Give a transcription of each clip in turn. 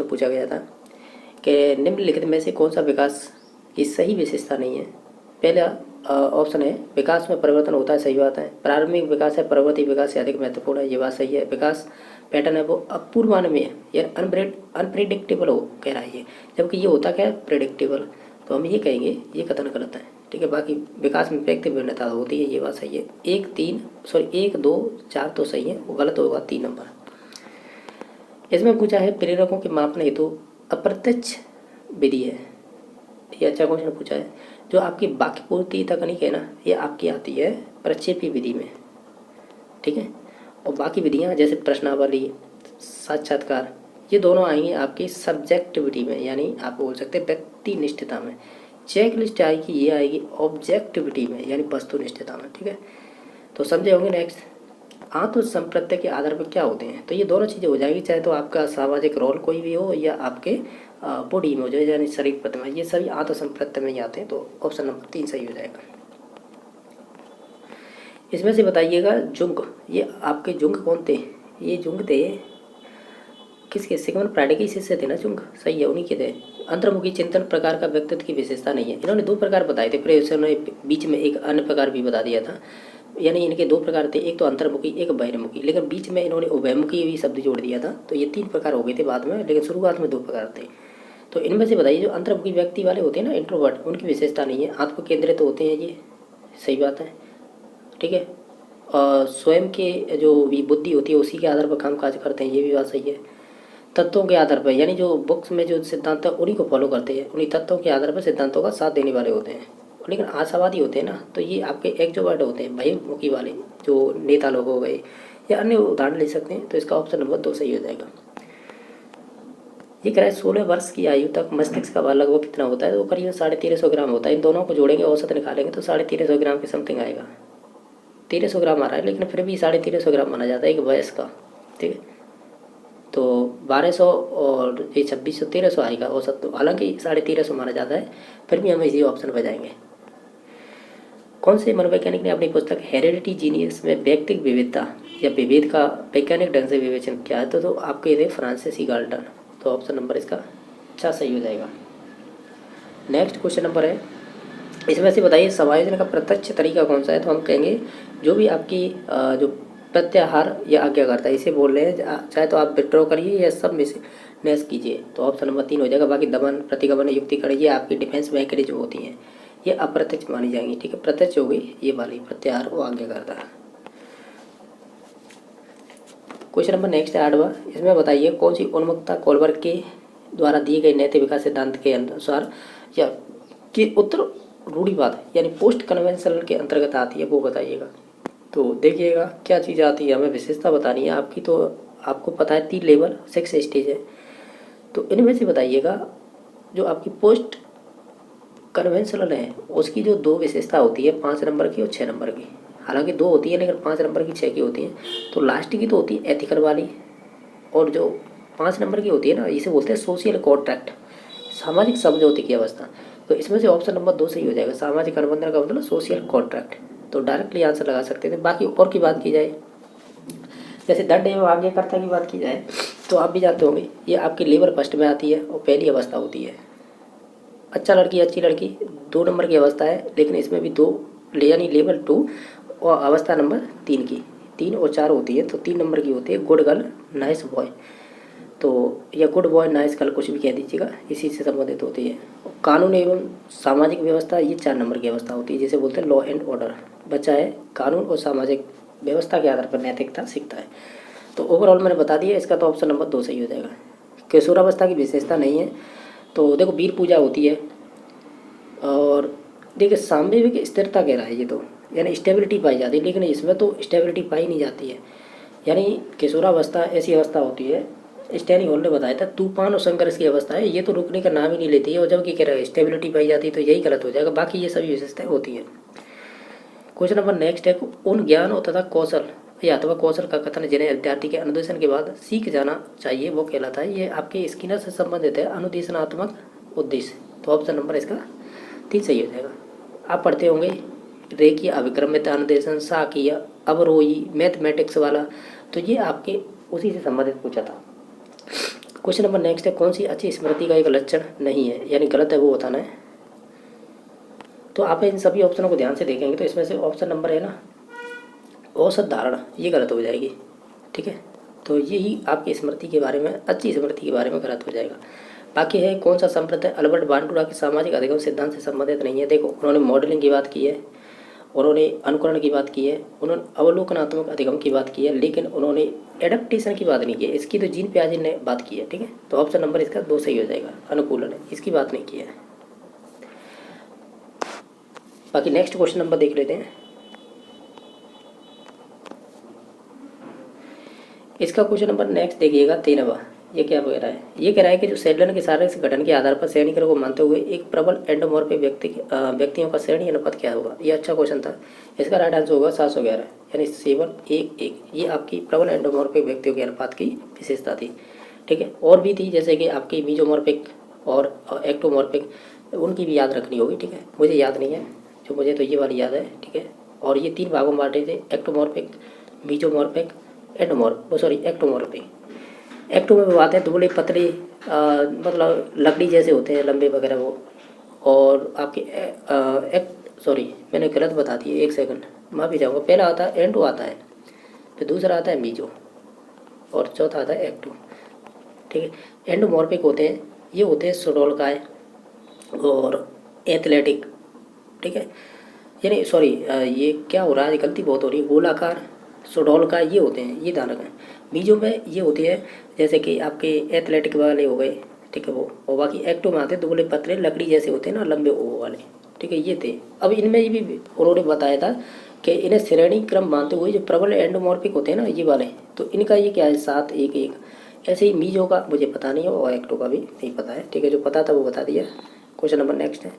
Question पूछा गया था कि निम्नलिखित में से कौन सा विकास की सही विशेषता नहीं है। पहला ऑप्शन है विकास में परिवर्तन होता है, सही बात है। प्रारंभिक विकास है प्रवर्ती विकास से अधिक महत्वपूर्ण है, ये बात सही है। विकास पैटर्न है वो अपूर्वान्वयी है, ये अनप्रिडिक्टेबल हो कह रहा है ये, जबकि ये होता क्या है प्रिडिक्टेबल। तो हम ये कहेंगे ये कथन गलत है, ठीक है। बाकी विकास में व्यक्ति भिन्नता होती है, ये बात सही है। 1 2 4 तो सही है, वो गलत होगा 3 नंबर। इसमें पूछा है प्रेरकों के मापन हेतु अप्रत्यक्ष विधि है, ये अच्छा क्वेश्चन पूछा है। जो आपकी वाक्य पूर्ति तकनीक है ना, ये आपकी आती है प्रक्षेपी विधि में, ठीक है। और बाकी विधियाँ जैसे प्रश्नावली, साक्षात्कार, ये दोनों आएंगी आपकी सब्जेक्टिविटी में, यानी आप बोल सकते हैं व्यक्ति निष्ठता में। चेक लिस्ट आएगी, ये आएगी ऑब्जेक्टिविटी में, यानी वस्तुनिष्ठता में, ठीक है। तो समझे होंगे। नेक्स्ट, आत्म संप्रत्य के आधार पर क्या होते हैं, तो ये दोनों चीज़ें हो जाएगी, चाहे तो आपका सामाजिक रोल कोई भी हो या आपके बॉडी में हो जाए, यानी शरीर प्रतिमा, ये सभी आत्म संप्रत्य में ही आते हैं। तो ऑप्शन नंबर 3 सही हो जाएगा। इसमें से बताइएगा जुंग, ये आपके जुंग कौन थे, ये जुंग थे किसके, सिगमंड फ्राइड के शिष्य थे ना जुंग, सही है, उन्हीं के थे। अंतर्मुखी चिंतन प्रकार का व्यक्तित्व की विशेषता नहीं है। इन्होंने 2 प्रकार बताए थे, फिर ने बीच में एक अन्य प्रकार भी बता दिया था, यानी इनके 2 प्रकार थे, एक तो अंतर्मुखी एक बहिर्मुखी, लेकिन बीच में इन्होंने उभयमुखी भी शब्द जोड़ दिया था। तो ये 3 प्रकार हो गए थे बाद में, लेकिन शुरुआत में 2 प्रकार थे। तो इनमें से बताइए जो अंतर्मुखी व्यक्ति वाले होते हैं ना, इंट्रोवर्ट, उनकी विशेषता नहीं है, आत्म केंद्रित तो होते हैं, ये सही बात है, ठीक है। स्वयं के जो भी बुद्धि होती है उसी के आधार पर काम काज करते हैं, ये भी बात सही है। तत्वों के आधार पर, यानी जो बुक्स में जो सिद्धांत है उन्हीं को फॉलो करते हैं, उन्हीं तत्वों के आधार पर सिद्धांतों का साथ देने वाले होते हैं। लेकिन आशावादी होते हैं ना, तो ये आपके एक्सट्रोवर्ट होते हैं, बहिर्मुखी वाले, जो नेता लोग हो गए या अन्य उदाहरण ले सकते हैं। तो इसका ऑप्शन नंबर 2 सही हो जाएगा। ये कह रहा है 16 वर्ष की आयु तक मस्तिष्क का भार लगभग कितना होता है, तो करीब 1350 ग्राम होता है। इन दोनों को जोड़ेंगे, औसत निकालेंगे तो 1350 ग्राम के समथिंग आएगा। 1300 ग्राम आ रहा है, लेकिन फिर भी 1350 ग्राम माना जाता है एक वयस्क का, ठीक है। तो 1200 और ये 2600 1300 आएगा औसत, तो हालांकि 1350 माना जाता है, फिर भी हम इसी ऑप्शन पर जाएंगे। कौन से मनोवैज्ञानिक ने अपनी पुस्तक हेरेडिटी जीनियस में व्यक्तिगत विविधता या विभेद का वैज्ञानिक ढंग से विवेचन किया है, तो आपके थे फ्रांसिस ई गाल्टन। तो ऑप्शन नंबर इसका अच्छा सही हो जाएगा। नेक्स्ट क्वेश्चन नंबर है, इसमें से बताइए समायोजन का प्रत्यक्ष तरीका कौन सा है। तो हम कहेंगे जो भी आपकी जो प्रत्याहार या आज्ञा करता है, इसे बोल रहे हैं, चाहे तो आप विड्रॉ करिए या सब में से नेस कीजिए। तो ऑप्शन नंबर 3 हो जाएगा। बाकी दमन, प्रतिगमन, युक्तिकरण, ये आपकी डिफेंस मैकेनिज्म होती हैं, ये अप्रत्यक्ष मानी जाएंगी, ठीक है। प्रत्यक्ष हो गई ये वाली, प्रत्याहार वो आज्ञा करता है। क्वेश्चन नंबर नेक्स्ट है 8वां, इसमें बताइए कौन सी उन्मुक्तता कोलबर्ग के द्वारा दिए गए नैतिक विकास सिद्धांत के अनुसार या कि उत्तर रूढ़िवाद यानी पोस्ट कन्वेंशनल के अंतर्गत आती है, वो बताइएगा। तो देखिएगा क्या चीज़ आती है, हमें विशेषता बतानी है आपकी। तो आपको पता है 3 लेवल 6 स्टेज है, तो इनमें से बताइएगा जो आपकी पोस्ट कन्वेंशनल है उसकी जो 2 विशेषता होती है, 5 नंबर की और 6 नंबर की। हालांकि 2 होती है, लेकिन 5 नंबर की 6 की होती है। तो लास्ट की तो होती है एथिकल वाली, और जो 5 नंबर की होती है ना, इसे बोलते हैं सोशल कॉन्ट्रैक्ट, सामाजिक समझौते की अवस्था। तो इसमें से ऑप्शन नंबर 2 सही हो जाएगा। सामाजिक अनुबंधन का मतलब सोशल कॉन्ट्रैक्ट। तो डायरेक्टली आंसर लगा सकते थे। बाकी और की बात की जाए, जैसे दंड एवं आज्ञाकर्ता की बात की जाए, तो आप भी जानते होंगे ये आपकी लेवल फर्स्ट में आती है और पहली अवस्था होती है। अच्छा लड़की अच्छी लड़की 2 नंबर की अवस्था है, लेकिन इसमें भी 2 यानी लेवल 2 और अवस्था नंबर 3 की, 3 और 4 होती है। तो 3 नंबर की होती है गुड गर्ल नाइस बॉय, तो या गुड बॉय नाइस गर्ल कुछ भी कह दीजिएगा, इसी से संबंधित होती है। कानून एवं सामाजिक व्यवस्था ये 4 नंबर की अवस्था होती है, जिसे बोलते हैं लॉ एंड ऑर्डर। बच्चा है कानून और सामाजिक व्यवस्था के आधार पर नैतिकता सीखता है। तो ओवरऑल मैंने बता दिया, इसका तो ऑप्शन नंबर 2 सही हो जाएगा। किशोरावस्था की विशेषता नहीं है, तो देखो वीर पूजा होती है, और देखिए सांविधिक स्थिरता कह रहा है ये, तो यानी स्टेबिलिटी पाई जाती है, लेकिन इसमें तो स्टेबिलिटी पाई नहीं जाती है। यानी किशोरावस्था ऐसी अवस्था होती है, स्टैनी हॉल ने बताया था तूफान और संघर्ष की अवस्था है, ये तो रुकने का नाम ही नहीं लेती है। और जबकि कह रहा है स्टेबिलिटी पाई जाती है, तो यही गलत हो जाएगा। बाकी ये सभी विशेषताएं होती हैं। क्वेश्चन नंबर नेक्स्ट है, उन ज्ञान और तथा कौशल या अथवा कौशल का कथन जिन्हें विद्यार्थी के अनुदेशन के बाद सीख जाना चाहिए वो कहलाता है। ये आपके स्किनर से संबंधित है, अनुदेशनात्मक उद्देश्य। तो ऑप्शन नंबर इसका 3 सही हो जाएगा। आप पढ़ते होंगे रेखीय अभिक्रमित अनुदेशन, साकीय, अवरोही, मैथमेटिक्स वाला, तो ये आपके उसी से संबंधित पूछा था। क्वेश्चन नंबर नेक्स्ट है, कौन सी अच्छी स्मृति का एक लक्षण नहीं है, यानी गलत है, वो बताना है। तो आप इन सभी ऑप्शनों को ध्यान से देखेंगे तो इसमें से ऑप्शन नंबर है ना, औसत धारणा, ये गलत हो जाएगी। ठीक है, तो यही आपकी स्मृति के बारे में, अच्छी स्मृति के बारे में गलत हो जाएगा। बाकी है, कौन सा संप्रदाय अल्बर्ट बांडुरा के सामाजिक अधिगम सिद्धांत से संबंधित नहीं है। देखो, उन्होंने मॉडलिंग की बात की है, उन्होंने अनुकरण की बात की है, उन्होंने अवलोकनात्मक अधिगम की बात की है, लेकिन उन्होंने एडेप्टेशन की बात नहीं की है। इसकी तो जीन पियाजे ने बात की है। ठीक है, तो ऑप्शन नंबर इसका 2 सही हो जाएगा, अनुकूलन है, इसकी बात नहीं की है। बाकी नेक्स्ट क्वेश्चन नंबर देख लेते हैं। इसका क्वेश्चन नंबर नेक्स्ट देखिएगा 13वां। ये क्या कह रहा है, ये कह रहा है कि जो सेडलन के शारीरिक गठन के आधार पर श्रेणीकरण को मानते हुए एक प्रबल एंडोमॉर्फिक व्यक्तियों का श्रेणी अनुपात क्या होगा। ये अच्छा क्वेश्चन था। इसका राइट आंसर होगा 711, यानी 7:1:1। ये आपकी प्रबल एंडोमॉर्फिक व्यक्तियों के अनुपात की विशेषता थी। ठीक है, और भी थी, जैसे कि आपकी मीजोमॉर्फिक और एक्टोमॉर्फिक, उनकी भी याद रखनी होगी। ठीक है, मुझे याद नहीं है, जो मुझे तो ये वाली याद है। ठीक है, और ये 3 भागों में बांटे थे, एक्टोमॉर्फिक, मीजोमॉर्फिक, एक्टोमॉर्फिक। एक्टो में बात है दुबले पतले, मतलब लकड़ी जैसे होते हैं, लंबे वगैरह वो। और आपके मैंने गलत बता दी, 1 सेकंड, माफ़ी चाहूँगा। पहला आता है एंडो आता है, फिर दूसरा आता है मीजो, और चौथा आता है एक्टो। ठीक है, एंडोमॉर्फिक होते हैं, ये होते हैं सुडोलकाय और एथलेटिक। ठीक है, यानी सॉरी, ये क्या हो रहा है, गलती बहुत हो रही है, गोलाकार, सुडोलकाय ये होते हैं, ये ध्यान रखें। मीजो में ये होती है, जैसे कि आपके एथलेटिक वाले हो गए। ठीक है, वो। और बाकी एक्टो में आते हैं दुबले पतले लकड़ी जैसे होते हैं ना, लंबे वो वाले। ठीक है, ये थे। अब इनमें भी उन्होंने बताया था कि इन्हें श्रेणी क्रम मानते हुए जो प्रबल एंडोमॉर्फिक होते हैं ना, ये वाले, तो इनका ये क्या है, 7:1:1। ऐसे ही मीजो का मुझे पता नहीं है, और एक्टो का भी नहीं पता है। ठीक है, जो पता था वो बता दिया। क्वेश्चन नंबर नेक्स्ट है,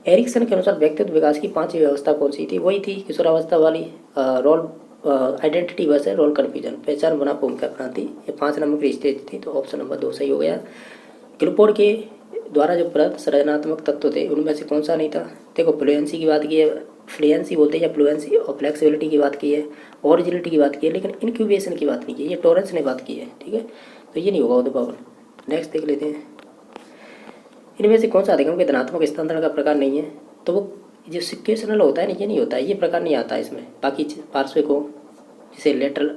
एरिक्सन के अनुसार व्यक्तित्व विकास की 5वीं व्यवस्था कौन सी थी। वही थी किशोरावस्था वाली, role identity versus role confusion, पहचान बना भूमिका अपनाती। ये 5 नंबर की स्टेज थी, तो ऑप्शन नंबर 2 सही हो गया। क्लिफोर्ड के द्वारा जो प्रदत्त सृजनात्मक तत्व थे, उनमें से कौन सा नहीं था। देखो, फ्लुएंसी की बात की है, फ्लुएंसी बोलते हैं, या फ्लुएंसी, और फ्लेक्सिबिलिटी की बात की है, ओरिजिनलिटी की बात की है, लेकिन इंक्यूबेशन की बात नहीं की, ये टॉरेंस ने बात की है। ठीक है, तो ये नहीं होगा उद्भावन। नेक्स्ट देख लेते हैं, इनमें से कौन सा अधिगम के धनात्मक स्थानांतरण का प्रकार नहीं है। तो वो जो सिक्वेशनल होता है ना, ये नहीं होता है, ये प्रकार नहीं आता है इसमें। बाकी पार्श्विक हो, जिसे लेटरल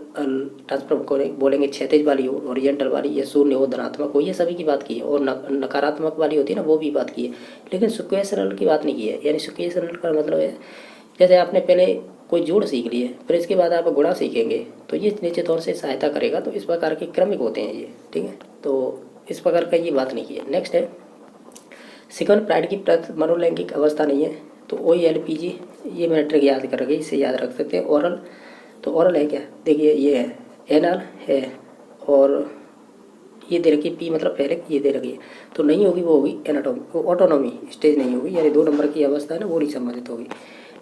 ट्रांसफॉर्म को बोलेंगे, क्षैतिज वाली हो, ओरिजेंटल वाली, या शून्य हो, धनात्मक हो, ये सभी की बात की है। और नकारात्मक वाली होती है ना, वो भी बात की है, लेकिन सिक्वेशनल की बात नहीं की है। यानी सिक्वेशनल का मतलब है, जैसे आपने पहले कोई जोड़ सीख लिए, फिर इसके बाद आप गुणा सीखेंगे, तो ये निश्चित तौर से सहायता करेगा। तो इस प्रकार के क्रमिक होते हैं ये। ठीक है, तो इस प्रकार का ये बात नहीं की है। नेक्स्ट है, सिकन प्राइड की प्रत मनोलैंगिक अवस्था नहीं है। तो OELPG, ये मैंने ट्रिक याद कर रखी, इससे याद रख सकते हैं। ओरल, तो ओरल है क्या, देखिए ये है, एनल है, और ये दे रखी पी मतलब पहले ये दे रखी है, तो नहीं होगी, वो होगी एनाटॉमी, ऑटोनॉमी स्टेज नहीं होगी, यानी 2 नंबर की अवस्था है ना, वो नहीं संबंधित होगी।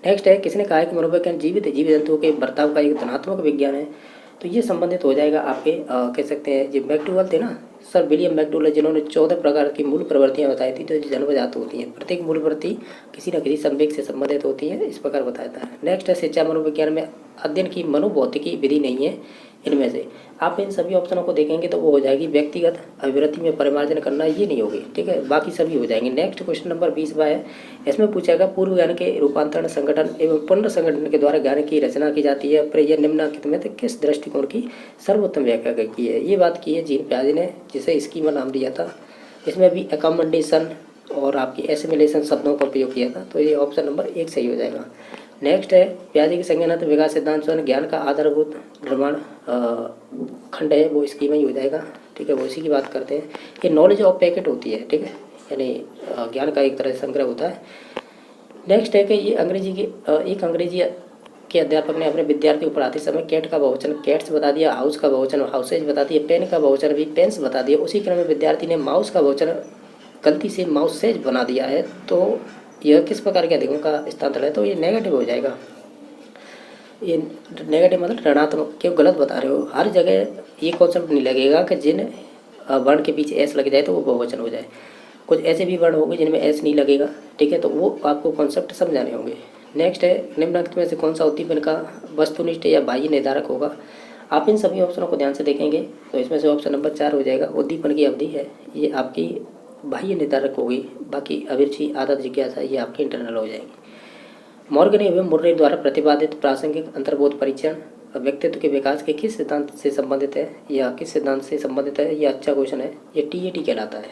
नेक्स्ट है, किसने कहा है कि मनोविज्ञान जीवित जीव जंतुओं के बर्ताव का एक धनात्मक विज्ञान है। तो ये संबंधित हो जाएगा आपके कह सकते हैं, जो मैकडूगल थे ना, सर विलियम मैकडूगल, जिन्होंने 14 प्रकार की मूल प्रवृत्तियाँ बताई थी, तो जन्मजात होती हैं। प्रत्येक मूल प्रवृत्ति किसी न किसी संवेग से संबंधित होती है, इस प्रकार बताया था। नेक्स्ट है, शिक्षा मनोविज्ञान में अध्ययन की मनोभौतिकी विधि नहीं है। इनमें से आप इन सभी ऑप्शनों को देखेंगे तो वो हो जाएगी व्यक्तिगत अभिवृत्ति में परिमार्जन करना, ये नहीं होगी। ठीक है, बाकी सभी हो जाएंगे। नेक्स्ट क्वेश्चन नंबर 20 है, इसमें पूछेगा पूर्व ज्ञान के रूपांतरण, संगठन एवं पुनर्संगठन के द्वारा ज्ञान की रचना की जाती है, पर यह निम्नलिखित में से किस दृष्टिकोण की सर्वोत्तम व्याख्या की है। ये बात की है जीन पियाजे ने, जिसे स्कीमा नाम दिया था। इसमें भी अकोमोडेशन और आपकी एसिमिलेशन शब्दों का उपयोग किया था, तो ये ऑप्शन नंबर 1 सही हो जाएगा। नेक्स्ट है, पियाजे की संज्ञानात्मक विकास सिद्धांत स्वयं ज्ञान का आधारभूत निर्माण खंड है, वो स्कीमा ही हो जाएगा। ठीक है, वो इसी की बात करते हैं। ये नॉलेज ऑफ पैकेट होती है। ठीक है, यानी ज्ञान का एक तरह से संग्रह होता है। नेक्स्ट है कि ये अंग्रेजी की एक अंग्रेजी के अध्यापक ने अपने विद्यार्थियों को पढ़ाते समय कैट का बहुवचन कैट्स बता दिया, हाउस का बहुवचन हाउसेज बता दिया, पेन का बहुवचन भी पेन्स बता दिया। उसी क्रम में विद्यार्थी ने माउस का बहुवचन गलती से माउसेज बना दिया है, तो यह किस प्रकार के अधिगम का स्थानांतरण है। तो ये नेगेटिव हो जाएगा। ये नेगेटिव मतलब ऋणात्मक, क्यों गलत बता रहे हो। हर जगह ये कॉन्सेप्ट नहीं लगेगा कि जिन वर्ण के पीछे एस लग जाए तो वो बहुवचन हो जाए। कुछ ऐसे भी वर्ण होंगे जिनमें एस नहीं लगेगा। ठीक है, तो वो आपको कॉन्सेप्ट समझाने होंगे। नेक्स्ट है, निम्नलिखित में से कौन सा उद्दीपन का वस्तुनिष्ठ या बाह्य निर्धारक होगा। आप इन सभी ऑप्शनों को ध्यान से देखेंगे तो इसमें से ऑप्शन नंबर 4 हो जाएगा। उद्दीपन की अवधि है, ये आपकी बाह्य निर्धारक होगी। बाकी अभिरुचि, आदत, जिज्ञासा ये आपकी इंटरनल हो जाएगी। मॉर्गन एवं मुर्रे द्वारा प्रतिपादित प्रासंगिक अंतर्बोध परीक्षण व्यक्तित्व के विकास के किस सिद्धांत से संबंधित है या किस सिद्धांत से संबंधित है? ये अच्छा क्वेश्चन है। ये TAT कहलाता है।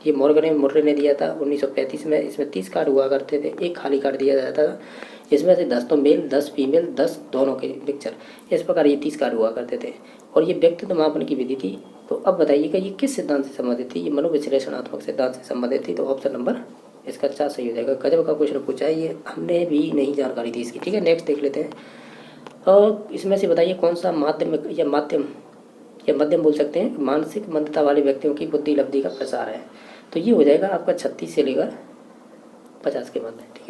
ये मॉर्गन एवं मुर्रे ने दिया था 1935 में। इसमें 30 कार्ड हुआ करते थे, एक खाली कार्ड दिया जाता था। इसमें से 10 तो मेल, 10 फीमेल, 10 दोनों के पिक्चर, इस प्रकार ये 30 कार्ड हुआ करते थे। और ये व्यक्तित्व मापन की विधि थी। तो अब बताइएगा ये किस सिद्धांत से संबंधित थी? ये मनोविश्लेषणात्मक सिद्धांत से संबंधित थी। तो ऑप्शन नंबर इसका 4 सही हो जाएगा। गजब का क्वेश्चन पूछा है, ये हमने भी नहीं जानकारी थी इसकी। ठीक है, नेक्स्ट देख लेते हैं। और इसमें से बताइए कौन सा मध्यम बोल सकते हैं मानसिक मंदता वाले व्यक्तियों की बुद्धि लब्धि का प्रसार है। तो ये हो जाएगा आपका 36 से लेकर 50 के मध्य। ठीक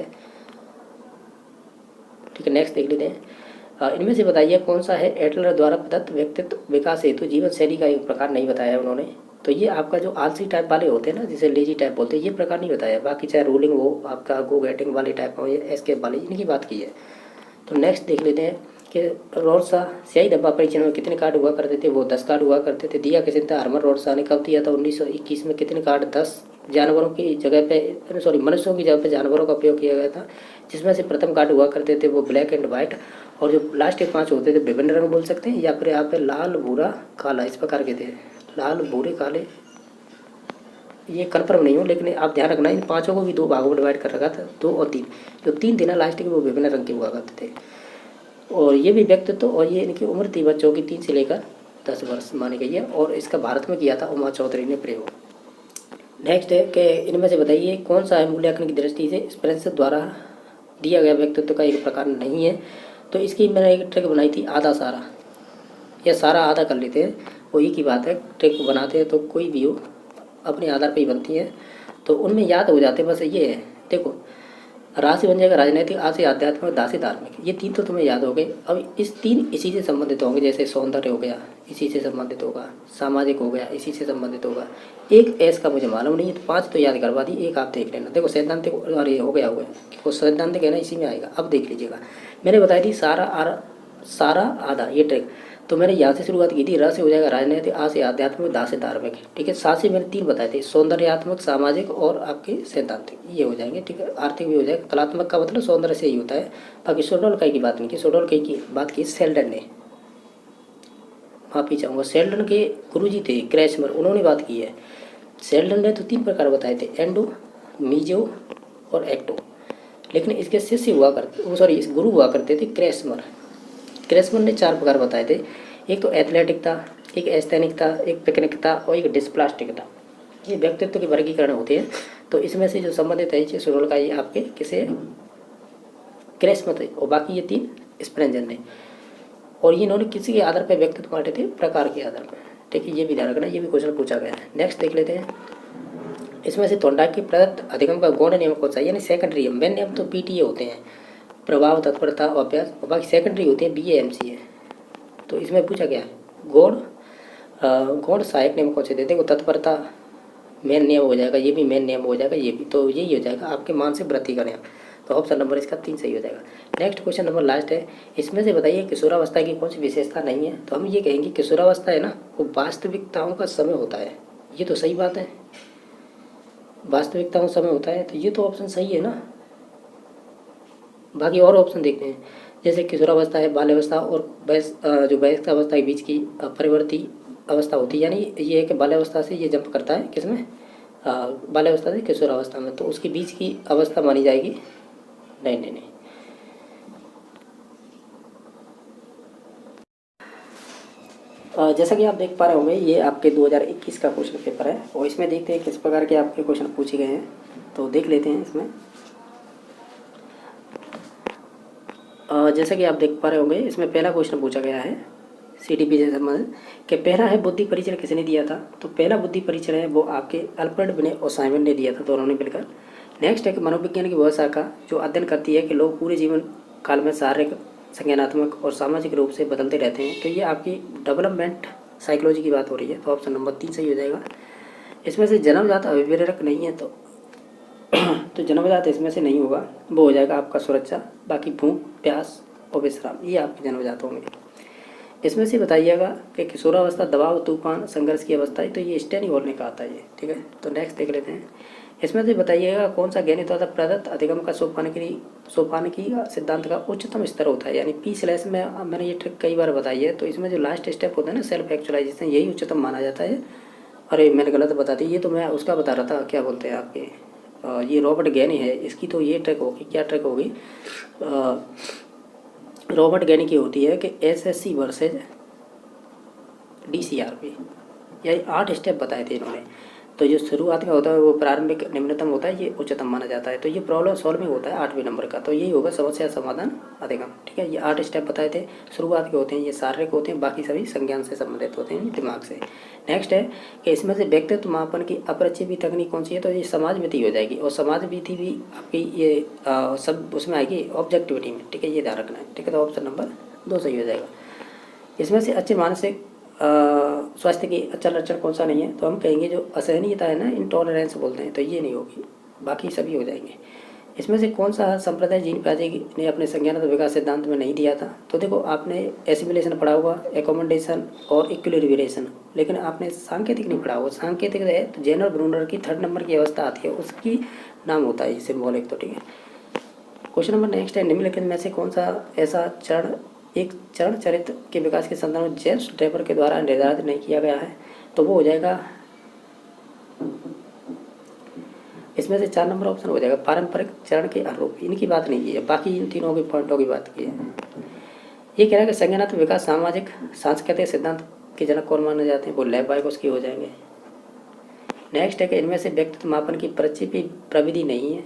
है, नेक्स्ट देख लेते हैं। इनमें से बताइए कौन सा है एटलर द्वारा प्रदत्त व्यक्तित्व विकास हेतु जीवन शैली का एक प्रकार नहीं बताया उन्होंने। तो ये आपका जो आलसी टाइप वाले होते हैं ना, जिसे लेजी टाइप बोलते हैं, ये प्रकार नहीं बताया। बाकी चाहे रूलिंग हो, आपका गो गेटिंग वाले टाइप हो या एस्केप वाले, इनकी बात की है। तो नेक्स्ट देख लेते हैं कि रोडसा स्याही डब्बा परीक्षण में कितने कार्ड हुआ करते थे? वो 10 कार्ड हुआ करते थे। दिया किसने था? हरमन रोडसा ने। कब दिया था? 1921 में। कितने कार्ड? 10। जानवरों की जगह पे, सॉरी, मनुष्यों की जगह पे जानवरों का उपयोग किया गया था, जिसमें से प्रथम कार्ड हुआ करते थे वो ब्लैक एंड व्हाइट, और जो लास्ट के 5 होते थे विभिन्न रंग बोल सकते हैं, या फिर यहाँ पे लाल, भूरा, काला, इस प्रकार के थे। लाल, भूरे, काले, ये कन्फर्म नहीं हो, लेकिन आप ध्यान रखना इन 5 को भी 2 भागों में डिवाइड कर रखा था, 2 और 3। जो 3 थे ना लास्ट के, वो विभिन्न रंग के हुआ करते थे। और ये भी व्यक्तित्व, और ये इनकी उम्र थी बच्चों की 3 से लेकर 10 वर्ष मानी गई है। और इसका भारत में किया था उमा चौधरी ने प्रयोग। नेक्स्ट है कि इनमें से बताइए कौन सा है मूल्यांकन की दृष्टि से स्पेंसर द्वारा दिया गया व्यक्तित्व का एक प्रकार नहीं है। तो इसकी मैंने एक ट्रिक बनाई थी, आधा सारा या सारा आधा कर लेते हैं, वही की बात है। ट्रिक बनाते हैं तो कोई भी हो अपने आधार पर ही बनती है, तो उनमें याद हो जाते हैं। बस ये है, देखो, राशि बन जाएगा राजनीतिक, आशि आध्यात्मिक, दासी धार्मिक, ये 3 तो तुम्हें याद हो गए। अब इस 3 इसी से संबंधित होंगे, जैसे सौंदर्य हो गया इसी से संबंधित होगा, सामाजिक हो गया इसी से संबंधित होगा। एक एस का मुझे मालूम नहीं है, तो 5 तो याद करवा दी, एक आप देख लेना। देखो सैद्धांतिक, और ये हो गया वो सैद्धांतिक है ना, इसी में आएगा। अब देख लीजिएगा, मैंने बताई थी सारा आधा, ये ट्रिक। तो मैंने यहाँ से शुरुआत की थी। र से हो जाएगा राजनीतिक, आ से आध्यात्मिक, दा से धार्मिक। ठीक है, सा से मैंने 3 बताए थे, सौंदर्यात्मक, सामाजिक और आपके सैद्धांतिक, ये हो जाएंगे। ठीक है, आर्थिक भी हो जाएगा। कलात्मक का मतलब सौंदर्य से ही होता है। बाकी सोडोल्काई की बात नहीं की, सोडोल्काई की बात की सेल्डन ने, माफी चाहूँगा, सेल्डन के गुरुजी थे क्रैशमर, उन्होंने बात की है। सेल्डन ने तो 3 प्रकार बताए थे, एंडो, मीजो और एक्टो। लेकिन इसके शिष्य हुआ करते, सॉरी, इस गुरु हुआ करते थे क्रैशमर। क्रैशमर ने 4 प्रकार बताए थे। एक तो एथलेटिक था, एक एस्थेनिक था, एक पिकनिक था और एक डिस्प्लास्टिक था। ये व्यक्तित्व के वर्गीकरण होते हैं। तो इसमें से जो संबंधित है सोडोल का, ये आपके किसे क्रैशमर थे, और बाकी ये 3 स्प्रेंजर ने। और ये इन्होंने किसी के आधार पर व्यक्तित्व बांटे थे, प्रकार के आधार पर। ठीक है, ये भी ध्यान रखना, ये भी क्वेश्चन पूछा गया है। नेक्स्ट देख लेते हैं। इसमें से थोंडाइक के प्रदत्त अधिगम का गौण नियम कौन सा है? यानी सेकेंडरी। मेन नियम तो PTA होते हैं, प्रभाव, तत्परता और अभ्यास, और बाकी सेकेंडरी होते हैं BAMCA। तो इसमें पूछा गया है गौण सहायक नियम कौन से देते हैं? वो तत्परता मेन नियम हो जाएगा, ये भी मेन नियम हो जाएगा, ये भी। तो यही हो जाएगा आपके मानसिक वृद्धि का नियम। तो ऑप्शन नंबर इसका 3 सही हो जाएगा। नेक्स्ट क्वेश्चन नंबर लास्ट है। इसमें से बताइए किशोरावस्था की कौन सी विशेषता नहीं है? तो हम ये कहेंगे किशोरावस्था है ना, वो वास्तविकताओं का समय होता है। ये तो सही बात है, वास्तविकताओं समय होता है, तो ये तो ऑप्शन सही है ना। बाकी और ऑप्शन देखते हैं, जैसे किशोरावस्था है, बाल्यावस्था और जो वयस्क अवस्था के बीच की परिवर्ती अवस्था होती है। यानी ये है कि बाल्यावस्था से ये जंप करता है, किसमें? बाल्यावस्था से किशोरावस्था में, तो उसके बीच की अवस्था मानी जाएगी। नहीं नहीं नहीं, जैसा कि आप देख पा रहे होंगे, ये आपके 2021 का क्वेश्चन पेपर है, और इसमें देखते हैं किस प्रकार के आपके क्वेश्चन पूछे गए हैं। तो देख लेते हैं इसमें। जैसा कि आप देख पा रहे होंगे, इसमें पहला क्वेश्चन पूछा गया है CDP से संबंधित कि पहला है बुद्धि परीक्षण किसने दिया था? तो पहला बुद्धि परीक्षण है वो आपके अल्फ्रेड बिने और साइमन ने दिया था, दोनों ने मिलकर। नेक्स्ट है कि मनोविज्ञान की वह शाखा जो अध्ययन करती है कि लोग पूरे जीवन काल में शारीरिक, संज्ञानात्मक और सामाजिक रूप से बदलते रहते हैं। तो ये आपकी डेवलपमेंट साइकोलॉजी की बात हो रही है। तो ऑप्शन नंबर 3 सही हो जाएगा। इसमें से जन्मजात अभिप्रेरक नहीं है, तो जन्मजात इसमें से नहीं होगा, वो हो जाएगा आपका सुरक्षा। बाकी भूख, प्यास और विश्राम, ये आपके जन्मजात होंगे। इसमें से बताइएगा कि किशोरावस्था, दबाव, तूफान, संघर्ष की अवस्था है, तो ये स्टेनी बोलने का आता है ये, ठीक है। तो नेक्स्ट देख लेते हैं। इसमें से बताइएगा कौन सा ज्ञानी द्वारा प्रदत्त अधिगम का सोपानिकी सिद्धांत का उच्चतम स्तर होता है, यानी P/ में मैंने ये ट्रिक कई बार बताई है। तो इसमें जो लास्ट स्टेप होता है ना, सेल्फ एक्चुअलाइजेशन, यही उच्चतम माना जाता है। अरे मैंने गलत बता दी, ये तो मैं उसका बता रहा था, क्या बोलते हैं आपके, ये रॉबर्ट गैनी है, इसकी तो ये ट्रिक होगी, क्या ट्रिक होगी, रॉबर्ट गैनी की होती है कि SSC वर्सेज DCRP, यही 8 स्टेप बताए थे इन्होंने। तो जो शुरुआत में होता है वो प्रारंभिक निम्नतम होता है, ये उच्चतम माना जाता है। तो ये प्रॉब्लम सॉल्विंग होता है 8वें नंबर का, तो यही होगा समस्या समाधान अधिगम, ठीक है। ये 8 स्टेप बताए थे, शुरुआत के होते हैं, ये शारीरिक होते हैं, बाकी सभी संज्ञान से संबंधित होते हैं, दिमाग से। नेक्स्ट है कि इसमें से व्यक्तित्व मापन की अपरिचित तकनीक कौन सी है, तो ये समाज विधि हो जाएगी, और समाज विधि भी आपकी ये सब उसमें आएगी ऑब्जेक्टिविटी में, ठीक है, ये ध्यान रखना है, ठीक है। तो ऑप्शन नंबर 2 सही हो जाएगा। इसमें से अच्छे मानसिक स्वास्थ्य की अचल लक्षण कौन सा नहीं है, तो हम कहेंगे जो असहनीयता है ना, इंटॉलरेंस बोलते हैं, तो ये नहीं होगी, बाकी सभी हो जाएंगे। इसमें से कौन सा संप्रदाय जीन पियाजे ने अपने संज्ञानात्मक विकास सिद्धांत में नहीं दिया था, तो देखो आपने एसिमिलेशन पढ़ा हुआ, एकोमोडेशन और इक्विलिब्रेशन, लेकिन आपने सांकेतिक नहीं पढ़ा हुआ। सांकेतिक है तो जेनर ब्रूनर की 3rd नंबर की अवस्था आती है, उसकी नाम होता है सिम्बॉलिक, तो ठीक है। क्वेश्चन नंबर नेक्स्ट है, निम्नलिखित में से कौन सा ऐसा एक चरण चरित्र के विकास के संदर्भ में जेम्स ड्रेपर के द्वारा निर्धारित नहीं किया गया है, तो वो हो जाएगा, इसमें से 4 नंबर ऑप्शन हो जाएगा पारंपरिक चरण के आरोप, इनकी बात नहीं की है, बाकी इन तीनों के पॉइंटों की बात की है। ये कह रहा है कि संज्ञानात्मक विकास सामाजिक सांस्कृतिक सिद्धांत के जनक कौन माने जाते हैं, वो लेव-वाइगोत्स्की हो जाएंगे। नेक्स्ट है कि इनमें से व्यक्तित्व मापन की प्रविधि नहीं है,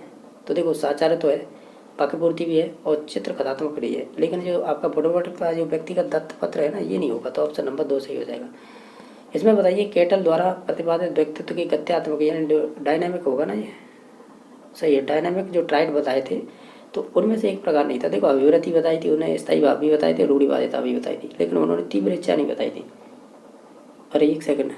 तो देखो साचार्य तो है, वाक्यपूर्ति भी है और चित्र कथात्मक भी है, लेकिन जो आपका बुडवट का जो व्यक्तिगत दत्तपत्र है ना, ये नहीं होगा, तो ऑप्शन नंबर 2 सही हो जाएगा। इसमें बताइए केटल द्वारा प्रतिपादित व्यक्तित्व की गत्यात्मक यानी डायनामिक होगा ना, ये सही है। डायनामिक जो ट्राइड बताए थे तो उनमें से एक प्रकार नहीं था, देखो अभिवृत्ति बताई थी उन्हें, स्थायी भाव भी बताए थे, रूढ़िवादिता भी बताई थी, लेकिन उन्होंने तीव्र इच्छा नहीं बताई थी। अरे एक सेकंड,